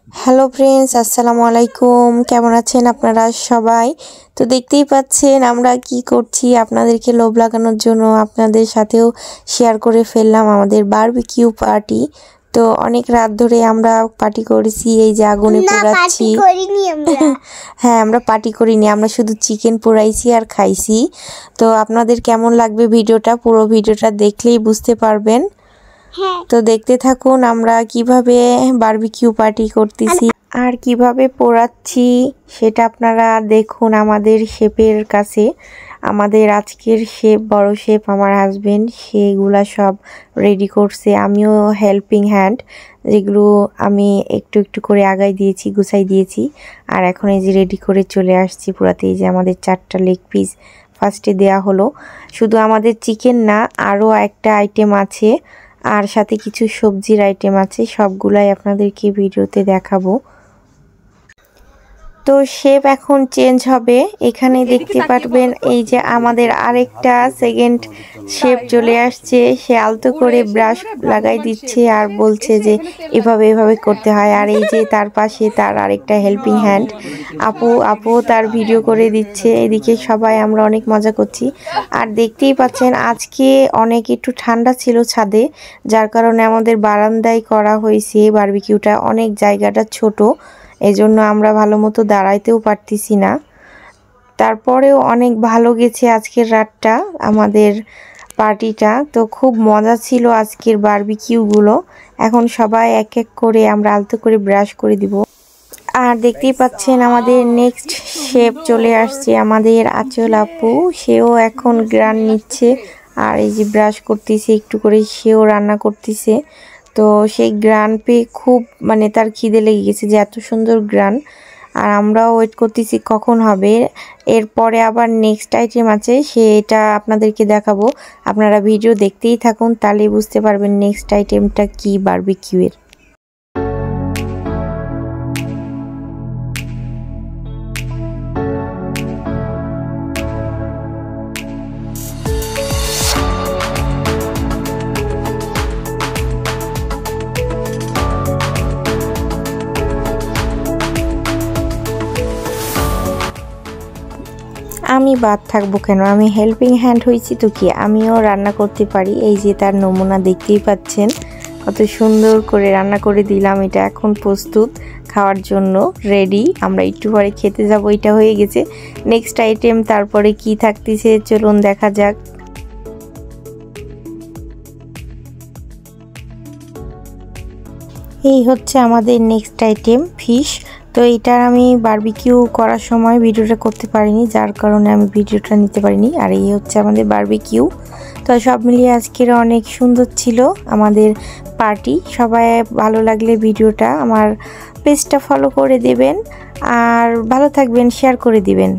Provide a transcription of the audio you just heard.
Hello friends, আসসালামু আলাইকুম। কেমন আছেন আপনারা সবাই? তো দেখতেই পাচ্ছেন আমরা কি করছি, আপনাদেরকে লোভ লাগানোর জন্য আপনাদের সাথেও শেয়ার করে ফেললাম আমাদের বারবিকিউ পার্টি। তো অনেক রাত ধরে আমরা পার্টি করেছি, এই যে আগুনে পোড়াচ্ছি। হ্যাঁ, আমরা পার্টি করিনি, আমরা শুধু চিকেন পোড়াইছি আর খাইছি। তো আপনাদের কেমন লাগবে ভিডিওটা, পুরো ভিডিওটা দেখলেই বুঝতে পারবেন। তো দেখতে থাকুন আমরা কিভাবে বারবিকিউ পার্টি করতেছি আর কিভাবে পোড়াচ্ছি সেটা আপনারা দেখুন আমাদের শেফের কাছে। আমাদের আজকের শেফ, বড় শেফ আমার হাজবেন্ড, সেগুলা সব রেডি করছে। আমিও হেল্পিং হ্যান্ড, যেগুলো আমি একটু একটু করে আগাই দিয়েছি, গুছাই দিয়েছি। আর এখন এই যে রেডি করে চলে আসছি পুরাতে। এই যে আমাদের 4টা লেগ পিস ফার্স্টে দেয়া হলো। শুধু আমাদের চিকেন না, আরও একটা আইটেম আছে, আর সাথে কিছু সবজির আইটেম আছে। সবগুলাই আপনাদেরকে ভিডিওতে দেখাবো। তো শেপ এখন চেঞ্জ হবে, এখানে দেখতে পারবেন এই যে আমাদের আরেকটা সেকেন্ড শেপ চলে আসছে। সে আলতো করে ব্রাশ লাগাই দিচ্ছে আর বলছে যে এভাবে এভাবে করতে হয়। আর এই যে তার পাশে তার আরেকটা হেল্পিং হ্যান্ড আপু তার ভিডিও করে দিচ্ছে। এদিকে সবাই আমরা অনেক মজা করছি। আর দেখতেই পাচ্ছেন আজকে অনেক একটু ঠান্ডা ছিল ছাদে, যার কারণে আমাদের বারান্দায় করা হয়েছে বারবিকিউটা। অনেক জায়গাটা ছোট, এজন্য আমরা ভালো মতো দাঁড়াইতেও পারতেছি না। তারপরেও অনেক ভালো গেছে আজকের রাতটা, আমাদের পার্টিটা। তো খুব মজা ছিল আজকের বারবিকিউগুলো। এখন সবাই এক এক করে আমরা আলতো করে ব্রাশ করে দিব। আর দেখতেই পাচ্ছেন আমাদের নেক্সট শেফ চলে আসছে, আমাদের আঁচল আপু। সেও এখন গ্রান নিচ্ছে আর এই যে ব্রাশ করতেছে একটু করে, সেও রান্না করতেছে। তো সেই গ্রান পেয়ে খুব তার খিদে লেগে গেছে যে এত সুন্দর গ্রান। আর আমরাও ওয়েট করতেছি কখন হবে। এরপরে আবার নেক্সট আইটেম আছে, সেটা আপনাদেরকে দেখাবো। আপনারা ভিডিও দেখতেই থাকুন, তাহলেই বুঝতে পারবেন নেক্সট আইটেমটা কি বারবিকিউয়ের। আমি বাদ থাকবো কেন, আমি হেল্পিং হ্যান্ড হয়েছি তো কি, আমিও রান্না করতে পারি। এই যে তার নমুনা দেখতেই পাচ্ছেন, কত সুন্দর করে রান্না করে দিলাম। এটা এখন প্রস্তুত খাওয়ার জন্য, রেডি। আমরা একটু পরে খেতে যাব। এটা হয়ে গেছে নেক্সট আইটেম। তারপরে কি থাকতেছে চলুন দেখা যাক। এই হচ্ছে আমাদের নেক্সট আইটেম, ফিশ। তো এটার আমি বারবিকিউ করার সময় ভিডিওটা করতে পারিনি, যার কারণে আমি ভিডিওটা নিতে পারিনি। আর এই হচ্ছে আমাদের বারবিকিউ। তো সব মিলিয়ে আজকের অনেক সুন্দর ছিল আমাদের পার্টি। সবাই ভালো লাগলে ভিডিওটা আমার পেজটা ফলো করে দেবেন আর ভালো থাকবেন, শেয়ার করে দিবেন।